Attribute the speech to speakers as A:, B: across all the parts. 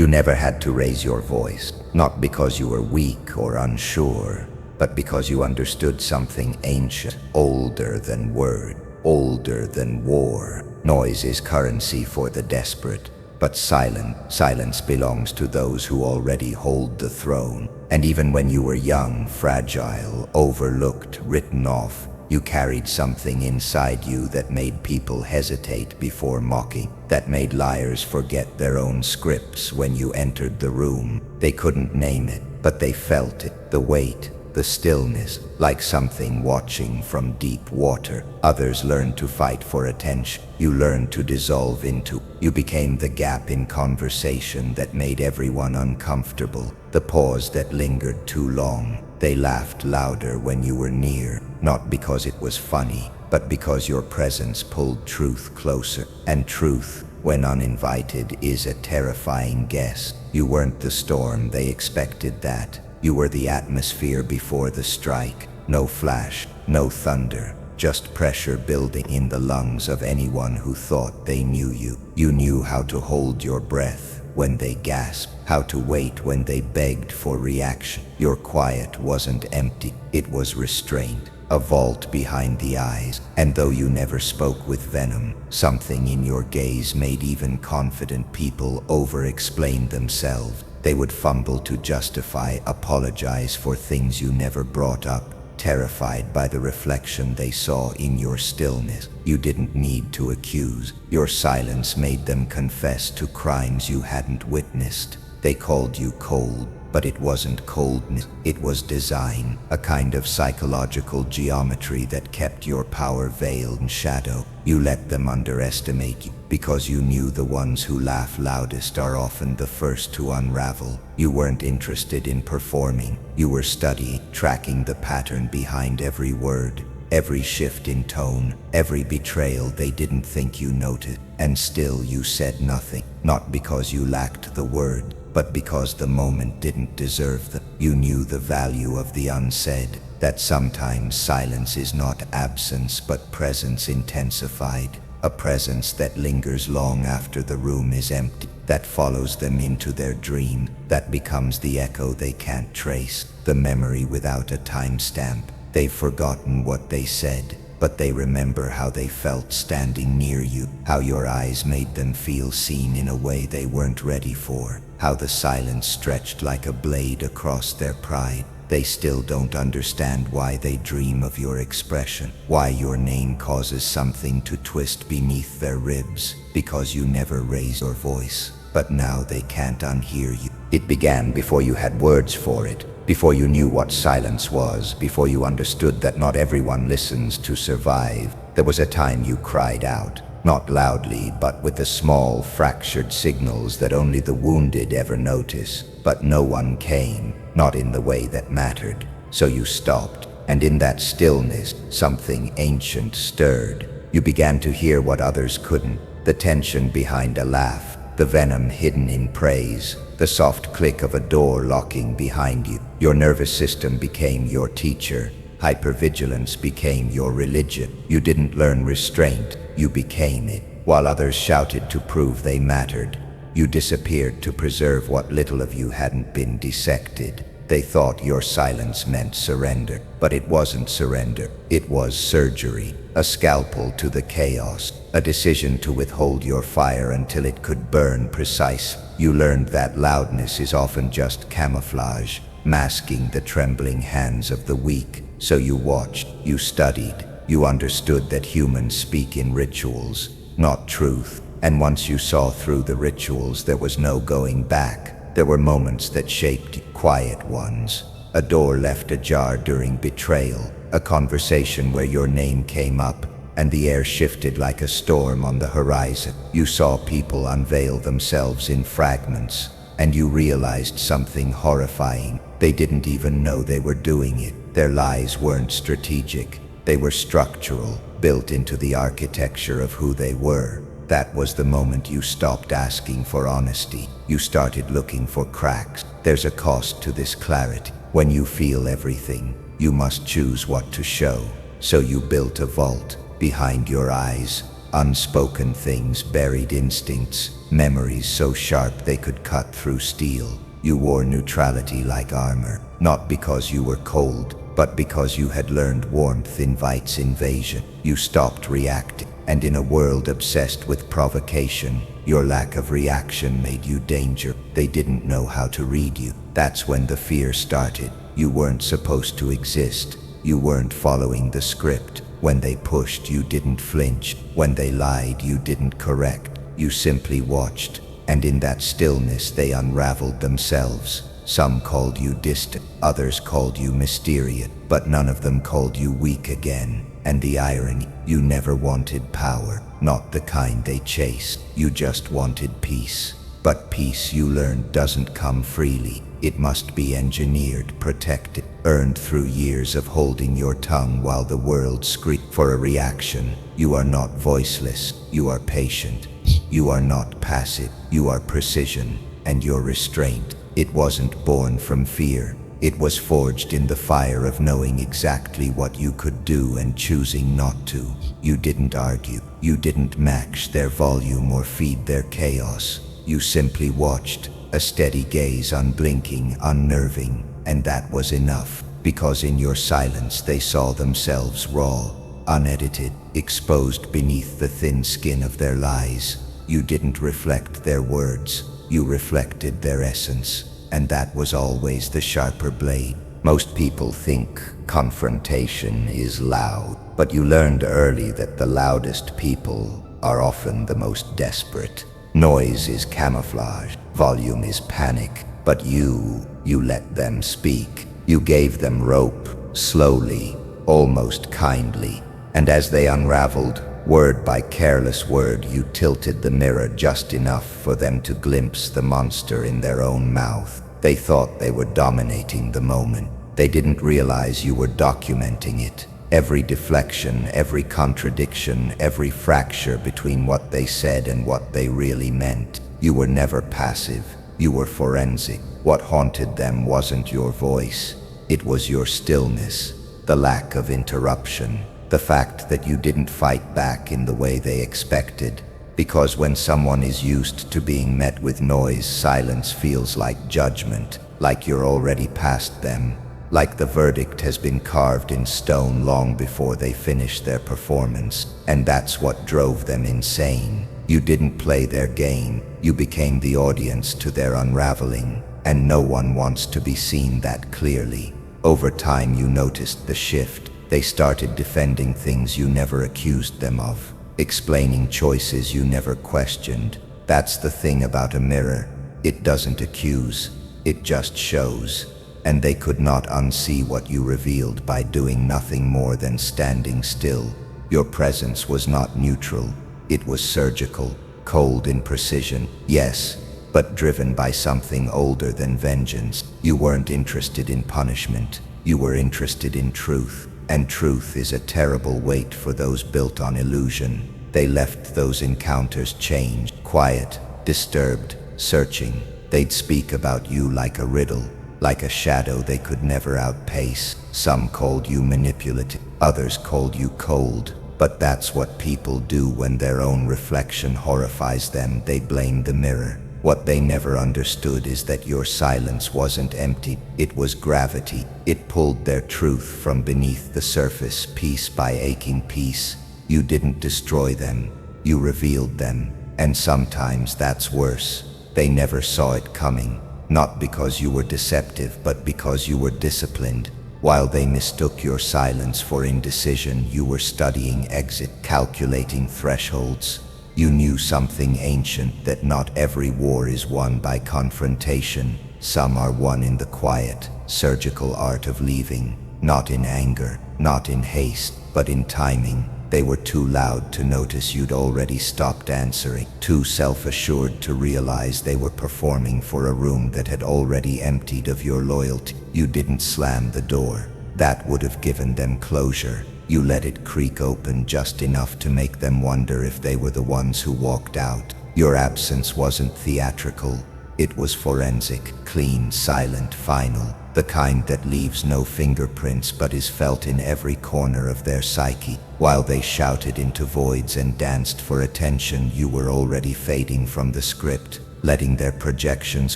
A: You never had to raise your voice, not because you were weak or unsure, but because you understood something ancient, older than word, older than war. Noise is currency for the desperate, but silence belongs to those who already hold the throne. And even when you were young, fragile, overlooked, written off, you carried something inside you that made people hesitate before mocking, that made liars forget their own scripts when you entered the room. They couldn't name it, but they felt it, the weight, the stillness, like something watching from deep water. Others learned to fight for attention. You learned to dissolve into. You became the gap in conversation that made everyone uncomfortable, the pause that lingered too long. They laughed louder when you were near, not because it was funny, but because your presence pulled truth closer. And truth, when uninvited, is a terrifying guest. You weren't the storm they expected that. You were the atmosphere before the strike. No flash, no thunder, just pressure building in the lungs of anyone who thought they knew you. You knew how to hold your breath when they gasped, how to wait when they begged for reaction. Your quiet wasn't empty, it was restrained, a vault behind the eyes. And though you never spoke with venom, something in your gaze made even confident people over-explain themselves. They would fumble to justify, apologize for things you never brought up, terrified by the reflection they saw in your stillness. You didn't need to accuse. Your silence made them confess to crimes you hadn't witnessed. They called you cold, but it wasn't coldness, it was design, a kind of psychological geometry that kept your power veiled in shadow. You let them underestimate you, because you knew the ones who laugh loudest are often the first to unravel. You weren't interested in performing, you were studying, tracking the pattern behind every word, every shift in tone, every betrayal they didn't think you noticed. And still you said nothing, not because you lacked the word, but because the moment didn't deserve them. You knew the value of the unsaid, that sometimes silence is not absence but presence intensified, a presence that lingers long after the room is empty, that follows them into their dream, that becomes the echo they can't trace, the memory without a timestamp. They've forgotten what they said, but they remember how they felt standing near you, how your eyes made them feel seen in a way they weren't ready for, how the silence stretched like a blade across their pride. They still don't understand why they dream of your expression, why your name causes something to twist beneath their ribs, because you never raised your voice. But now they can't unhear you. It began before you had words for it, before you knew what silence was, before you understood that not everyone listens to survive. There was a time you cried out, not loudly, but with the small, fractured signals that only the wounded ever notice. But no one came, not in the way that mattered. So you stopped, and in that stillness, something ancient stirred. You began to hear what others couldn't, the tension behind a laugh, the venom hidden in praise, the soft click of a door locking behind you. Your nervous system became your teacher. Hypervigilance became your religion. You didn't learn restraint, you became it. While others shouted to prove they mattered, you disappeared to preserve what little of you hadn't been dissected. They thought your silence meant surrender, but it wasn't surrender. It was surgery, a scalpel to the chaos, a decision to withhold your fire until it could burn precise. You learned that loudness is often just camouflage, masking the trembling hands of the weak. So you watched, you studied, you understood that humans speak in rituals, not truth. And once you saw through the rituals, there was no going back. There were moments that shaped you, quiet ones. A door left ajar during betrayal, a conversation where your name came up, and the air shifted like a storm on the horizon. You saw people unveil themselves in fragments, and you realized something horrifying. They didn't even know they were doing it. Their lies weren't strategic. They were structural, built into the architecture of who they were. That was the moment you stopped asking for honesty. You started looking for cracks. There's a cost to this clarity. When you feel everything, you must choose what to show. So you built a vault behind your eyes, unspoken things, buried instincts, memories so sharp they could cut through steel. You wore neutrality like armor, not because you were cold, but because you had learned warmth invites invasion. You stopped reacting, and in a world obsessed with provocation, your lack of reaction made you danger. They didn't know how to read you. That's when the fear started. You weren't supposed to exist. You weren't following the script. When they pushed, you didn't flinch. When they lied, you didn't correct. You simply watched, and in that stillness they unraveled themselves. Some called you distant, others called you mysterious, but none of them called you weak again. And the irony, you never wanted power, not the kind they chased. You just wanted peace. But peace, you learned, doesn't come freely. It must be engineered, protected, earned through years of holding your tongue while the world screamed for a reaction. You are not voiceless, you are patient. You are not passive, you are precision. And your restraint, it wasn't born from fear. It was forged in the fire of knowing exactly what you could do and choosing not to. You didn't argue. You didn't match their volume or feed their chaos. You simply watched, a steady gaze, unblinking, unnerving, and that was enough, because in your silence they saw themselves raw, unedited, exposed beneath the thin skin of their lies. You didn't reflect their words, you reflected their essence, and that was always the sharper blade. Most people think confrontation is loud, but you learned early that the loudest people are often the most desperate. Noise is camouflage, volume is panic, but you let them speak. You gave them rope, slowly, almost kindly, and as they unraveled, word by careless word, you tilted the mirror just enough for them to glimpse the monster in their own mouth. They thought they were dominating the moment. They didn't realize you were documenting it. Every deflection, every contradiction, every fracture between what they said and what they really meant. You were never passive. You were forensic. What haunted them wasn't your voice. It was your stillness, the lack of interruption, the fact that you didn't fight back in the way they expected. Because when someone is used to being met with noise, silence feels like judgment, like you're already past them. Like the verdict has been carved in stone long before they finish their performance, and that's what drove them insane. You didn't play their game, you became the audience to their unraveling, and no one wants to be seen that clearly. Over time you noticed the shift. They started defending things you never accused them of, explaining choices you never questioned. That's the thing about a mirror. It doesn't accuse, it just shows. And they could not unsee what you revealed by doing nothing more than standing still. Your presence was not neutral. It was surgical, cold in precision, yes, but driven by something older than vengeance. You weren't interested in punishment. You were interested in truth. And truth is a terrible weight for those built on illusion. They left those encounters changed, quiet, disturbed, searching. They'd speak about you like a riddle, like a shadow they could never outpace. Some called you manipulative, others called you cold. But that's what people do when their own reflection horrifies them. They blame the mirror. What they never understood is that your silence wasn't empty. It was gravity. It pulled their truth from beneath the surface, piece by aching piece. You didn't destroy them. You revealed them. And sometimes that's worse. They never saw it coming. Not because you were deceptive, but because you were disciplined. While they mistook your silence for indecision, you were studying exit, calculating thresholds. You knew something ancient, that not every war is won by confrontation. Some are won in the quiet, surgical art of leaving, not in anger, not in haste, but in timing. They were too loud to notice you'd already stopped answering, too self-assured to realize they were performing for a room that had already emptied of your loyalty. You didn't slam the door. That would have given them closure. You let it creak open just enough to make them wonder if they were the ones who walked out. Your absence wasn't theatrical. It was forensic, clean, silent, final, the kind that leaves no fingerprints but is felt in every corner of their psyche. While they shouted into voids and danced for attention, you were already fading from the script, letting their projections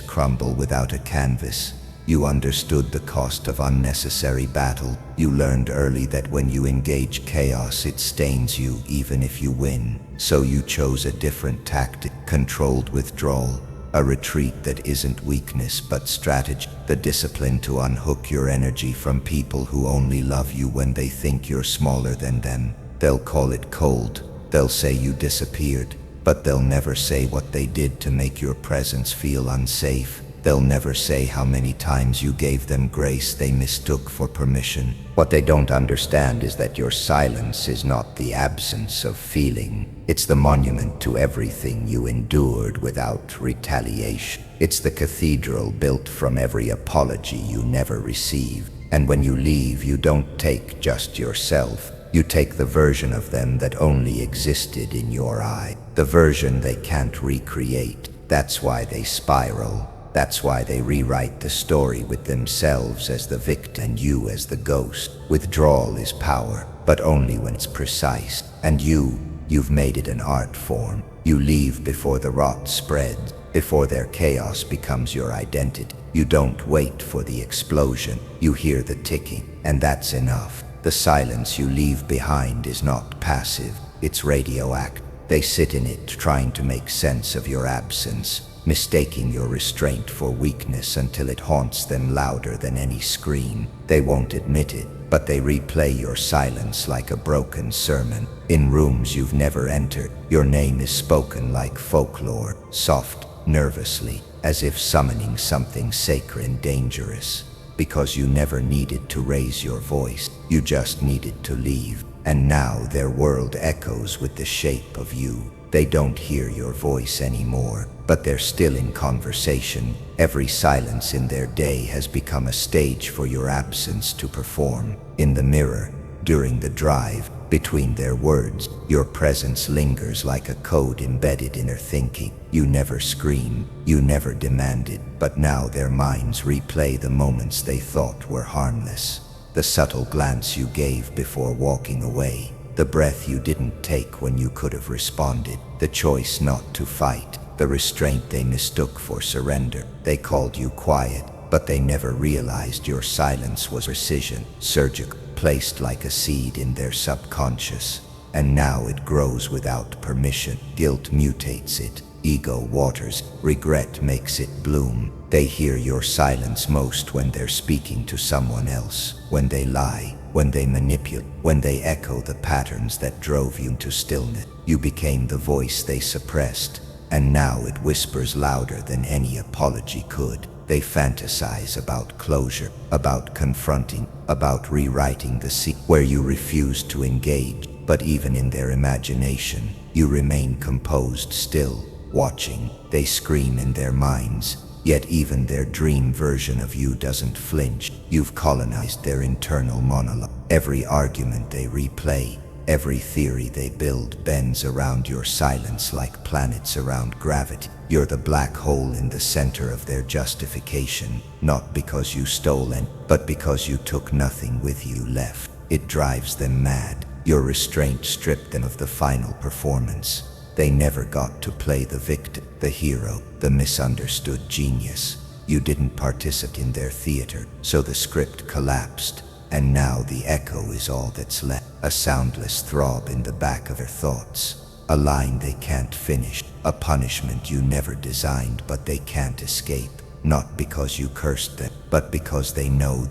A: crumble without a canvas. You understood the cost of unnecessary battle. You learned early that when you engage chaos, it stains you even if you win. So you chose a different tactic, controlled withdrawal. A retreat that isn't weakness but strategy, the discipline to unhook your energy from people who only love you when they think you're smaller than them. They'll call it cold, they'll say you disappeared, but they'll never say what they did to make your presence feel unsafe. They'll never say how many times you gave them grace they mistook for permission. What they don't understand is that your silence is not the absence of feeling. It's the monument to everything you endured without retaliation. It's the cathedral built from every apology you never received. And when you leave, you don't take just yourself. You take the version of them that only existed in your eye. The version they can't recreate. That's why they spiral. That's why they rewrite the story with themselves as the victim and you as the ghost. Withdrawal is power, but only when it's precise. And you've made it an art form. You leave before the rot spreads, before their chaos becomes your identity. You don't wait for the explosion. You hear the ticking, and that's enough. The silence you leave behind is not passive, it's radioactive. They sit in it trying to make sense of your absence, mistaking your restraint for weakness until it haunts them louder than any scream. They won't admit it, but they replay your silence like a broken sermon. In rooms you've never entered, your name is spoken like folklore, soft, nervously, as if summoning something sacred and dangerous. Because you never needed to raise your voice, you just needed to leave. And now their world echoes with the shape of you. They don't hear your voice anymore, but they're still in conversation. Every silence in their day has become a stage for your absence to perform. In the mirror, during the drive, between their words, your presence lingers like a code embedded in their thinking. You never screamed, you never demanded, but now their minds replay the moments they thought were harmless. The subtle glance you gave before walking away, the breath you didn't take when you could have responded, the choice not to fight, the restraint they mistook for surrender. They called you quiet, but they never realized your silence was precision, surgical, placed like a seed in their subconscious. And now it grows without permission. Guilt mutates it, ego waters, regret makes it bloom. They hear your silence most when they're speaking to someone else, when they lie, when they manipulate, when they echo the patterns that drove you to stillness. You became the voice they suppressed, and now it whispers louder than any apology could. They fantasize about closure, about confronting, about rewriting the scene where you refuse to engage. But even in their imagination, you remain composed still, watching. They scream in their minds, yet even their dream version of you doesn't flinch. You've colonized their internal monologue. Every argument they replay, every theory they build bends around your silence like planets around gravity. You're the black hole in the center of their justification, not because you stole it, but because you took nothing with you left. It drives them mad. Your restraint stripped them of the final performance. They never got to play the victim, the hero, the misunderstood genius. You didn't participate in their theater, so the script collapsed. And now the echo is all that's left, a soundless throb in the back of their thoughts, a line they can't finish, a punishment you never designed but they can't escape, not because you cursed them, but because they know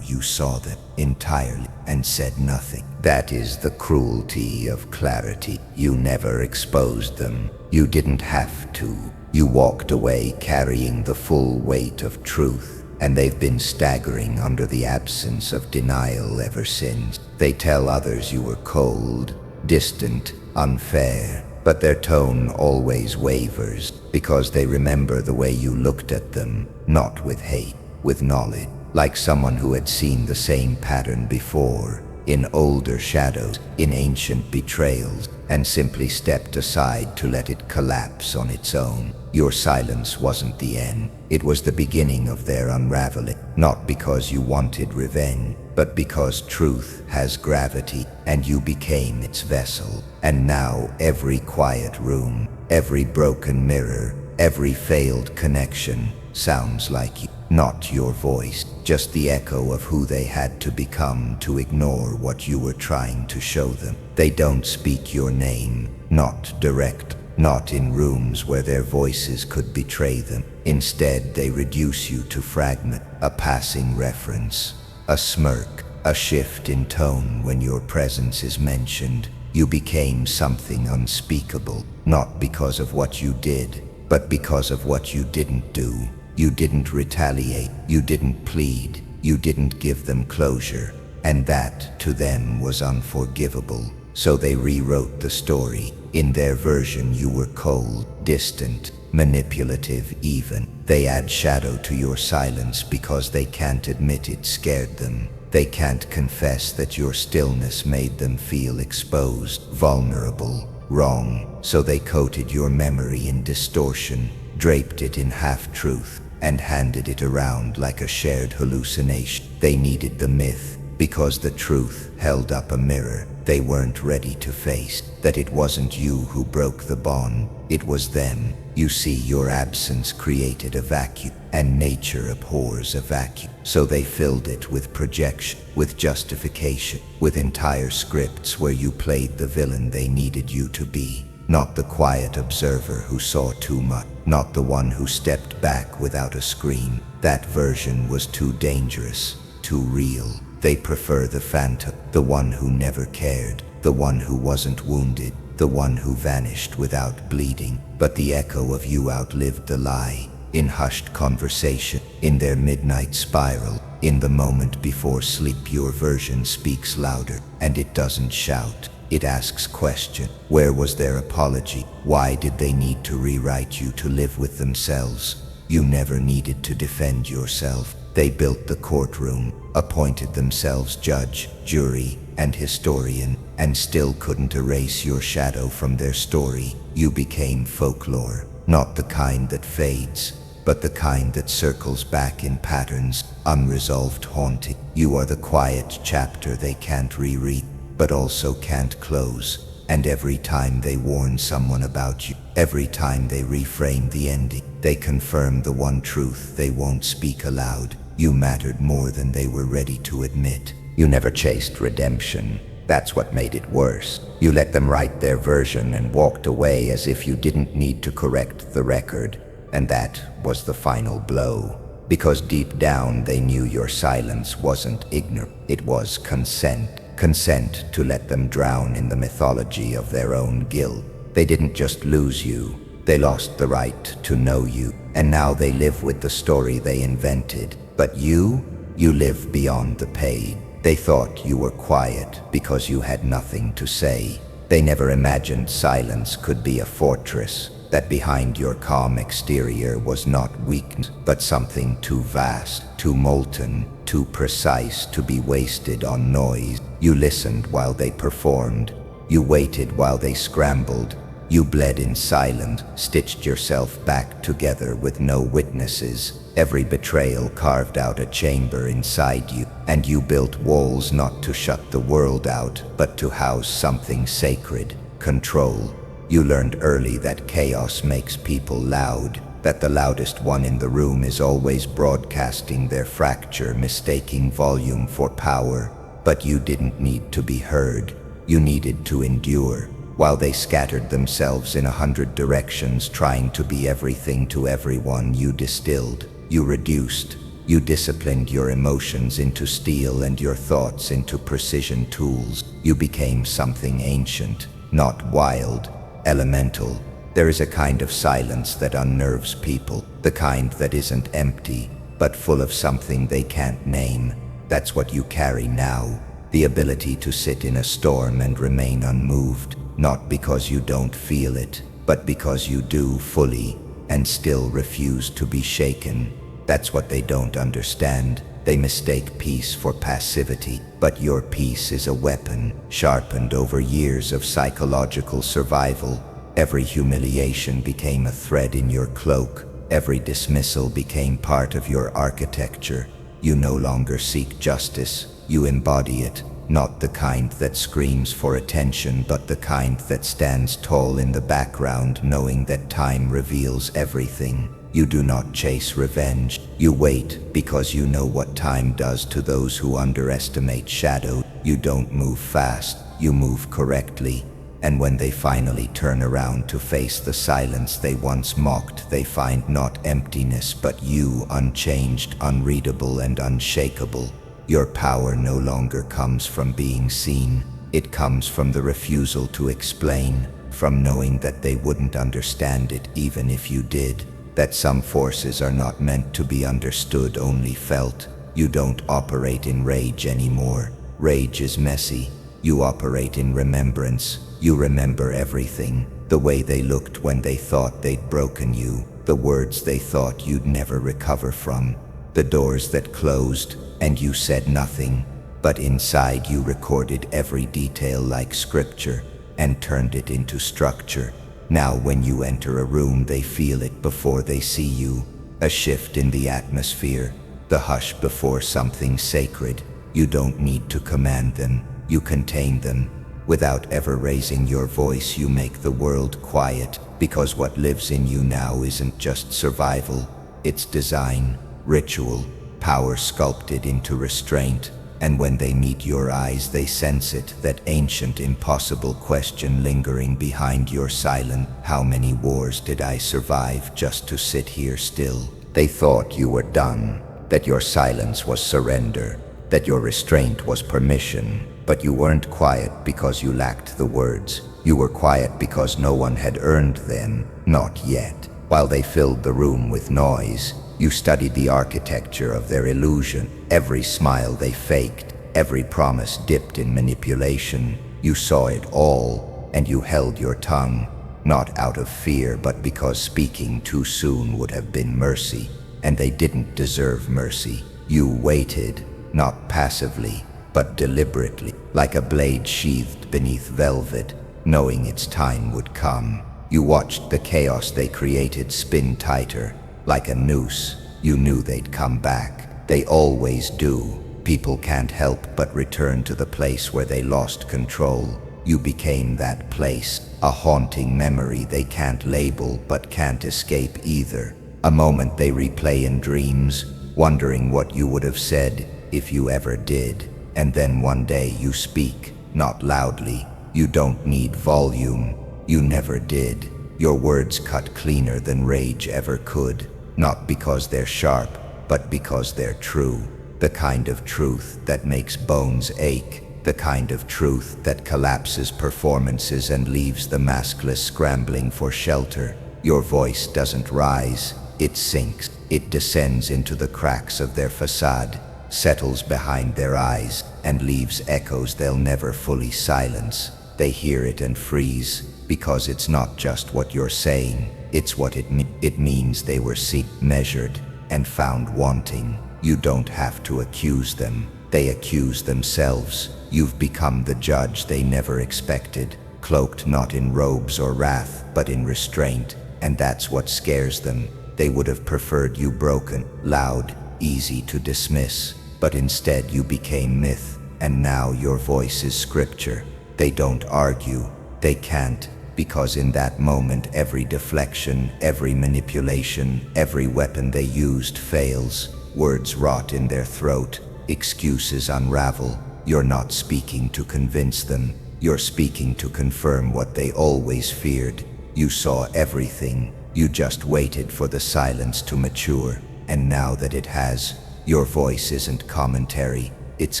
A: you saw them entirely and said nothing. That is the cruelty of clarity. You never exposed them. You didn't have to. You walked away carrying the full weight of truth. And they've been staggering under the absence of denial ever since. They tell others you were cold, distant, unfair, but their tone always wavers because they remember the way you looked at them, not with hate, with knowledge, like someone who had seen the same pattern before, in older shadows, in ancient betrayals, and simply stepped aside to let it collapse on its own. Your silence wasn't the end. It was the beginning of their unraveling, not because you wanted revenge, but because truth has gravity, and you became its vessel. And now every quiet room, every broken mirror, every failed connection sounds like you. Not your voice, just the echo of who they had to become to ignore what you were trying to show them. They don't speak your name, not direct, not in rooms where their voices could betray them. Instead, they reduce you to fragment, a passing reference, a smirk, a shift in tone when your presence is mentioned. You became something unspeakable, not because of what you did, but because of what you didn't do. You didn't retaliate, you didn't plead, you didn't give them closure, and that, to them, was unforgivable. So they rewrote the story. In their version, you were cold, distant, manipulative even. They add shadow to your silence because they can't admit it scared them. They can't confess that your stillness made them feel exposed, vulnerable, wrong. So they coated your memory in distortion, draped it in half-truth, and handed it around like a shared hallucination. They needed the myth because the truth held up a mirror they weren't ready to face, that it wasn't you who broke the bond, it was them. You see, your absence created a vacuum, and nature abhors a vacuum. So they filled it with projection, with justification, with entire scripts where you played the villain they needed you to be. Not the quiet observer who saw too much, not the one who stepped back without a scream. That version was too dangerous, too real. They prefer the phantom, the one who never cared, the one who wasn't wounded, the one who vanished without bleeding. But the echo of you outlived the lie. In hushed conversation, in their midnight spiral, in the moment before sleep, your version speaks louder, and it doesn't shout. It asks question. Where was their apology? Why did they need to rewrite you to live with themselves? You never needed to defend yourself. They built the courtroom, appointed themselves judge, jury, and historian, and still couldn't erase your shadow from their story. You became folklore, not the kind that fades, but the kind that circles back in patterns, unresolved haunting. You are the quiet chapter they can't reread, but also can't close. And every time they warn someone about you, every time they reframe the ending, they confirm the one truth they won't speak aloud. You mattered more than they were ready to admit. You never chased redemption. That's what made it worse. You let them write their version and walked away as if you didn't need to correct the record. And that was the final blow. Because deep down they knew your silence wasn't ignorance, it was consent. Consent to let them drown in the mythology of their own guilt. They didn't just lose you, they lost the right to know you. And now they live with the story they invented. But you live beyond the page. They thought you were quiet because you had nothing to say. They never imagined silence could be a fortress, that behind your calm exterior was not weakness, but something too vast, too molten, too precise to be wasted on noise. You listened while they performed. You waited while they scrambled. You bled in silence, stitched yourself back together with no witnesses. Every betrayal carved out a chamber inside you, and you built walls not to shut the world out, but to house something sacred, control. You learned early that chaos makes people loud, that the loudest one in the room is always broadcasting their fracture, mistaking volume for power. But you didn't need to be heard. You needed to endure. While they scattered themselves in 100 directions trying to be everything to everyone, you distilled, you reduced, you disciplined your emotions into steel and your thoughts into precision tools. You became something ancient, not wild, elemental. There is a kind of silence that unnerves people, the kind that isn't empty, but full of something they can't name. That's what you carry now, the ability to sit in a storm and remain unmoved, not because you don't feel it, but because you do fully, and still refuse to be shaken. That's what they don't understand. They mistake peace for passivity, but your peace is a weapon, sharpened over years of psychological survival. Every humiliation became a thread in your cloak. Every dismissal became part of your architecture. You no longer seek justice, you embody it. Not the kind that screams for attention, but the kind that stands tall in the background, knowing that time reveals everything. You do not chase revenge. You wait because you know what time does to those who underestimate shadow. You don't move fast, you move correctly. And when they finally turn around to face the silence they once mocked, they find not emptiness but you, unchanged, unreadable, and unshakable. Your power no longer comes from being seen. It comes from the refusal to explain, from knowing that they wouldn't understand it even if you did, that some forces are not meant to be understood, only felt. You don't operate in rage anymore. Rage is messy. You operate in remembrance. You remember everything, the way they looked when they thought they'd broken you, the words they thought you'd never recover from, the doors that closed and you said nothing, but inside you recorded every detail like scripture and turned it into structure. Now when you enter a room, they feel it before they see you, a shift in the atmosphere, the hush before something sacred. You don't need to command them, you contain them. Without ever raising your voice, you make the world quiet, because what lives in you now isn't just survival, it's design, ritual, power sculpted into restraint. And when they meet your eyes, they sense it, that ancient, impossible question lingering behind your silence. How many wars did I survive just to sit here still? They thought you were done, that your silence was surrender, that your restraint was permission. But you weren't quiet because you lacked the words. You were quiet because no one had earned them, not yet. While they filled the room with noise, you studied the architecture of their illusion. Every smile they faked, every promise dipped in manipulation. You saw it all, and you held your tongue, not out of fear, but because speaking too soon would have been mercy, and they didn't deserve mercy. You waited, not passively, but deliberately, like a blade sheathed beneath velvet, knowing its time would come. You watched the chaos they created spin tighter, like a noose. You knew they'd come back. They always do. People can't help but return to the place where they lost control. You became that place, a haunting memory they can't label but can't escape either. A moment they replay in dreams, wondering what you would have said if you ever did. And then one day you speak, not loudly. You don't need volume. You never did. Your words cut cleaner than rage ever could. Not because they're sharp, but because they're true. The kind of truth that makes bones ache. The kind of truth that collapses performances and leaves the maskless scrambling for shelter. Your voice doesn't rise. It sinks. It descends into the cracks of their facade, settles behind their eyes, and leaves echoes they'll never fully silence. They hear it and freeze, because it's not just what you're saying, it's what it means. They were measured, and found wanting. You don't have to accuse them. They accuse themselves. You've become the judge they never expected, cloaked not in robes or wrath, but in restraint, and that's what scares them. They would have preferred you broken, loud, easy to dismiss, but instead you became myth, and now your voice is scripture. They don't argue. They can't, because in that moment every deflection, every manipulation, every weapon they used fails. Words rot in their throat, excuses unravel. You're not speaking to convince them. You're speaking to confirm what they always feared. You saw everything. You just waited for the silence to mature. And now that it has, your voice isn't commentary, it's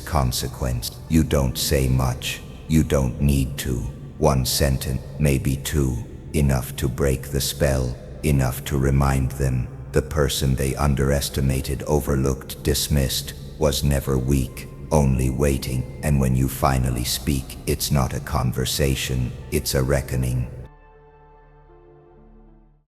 A: consequence. You don't say much. You don't need to. One sentence, maybe two, enough to break the spell, enough to remind them the person they underestimated, overlooked, dismissed, was never weak, only waiting. And when you finally speak, it's not a conversation, it's a reckoning.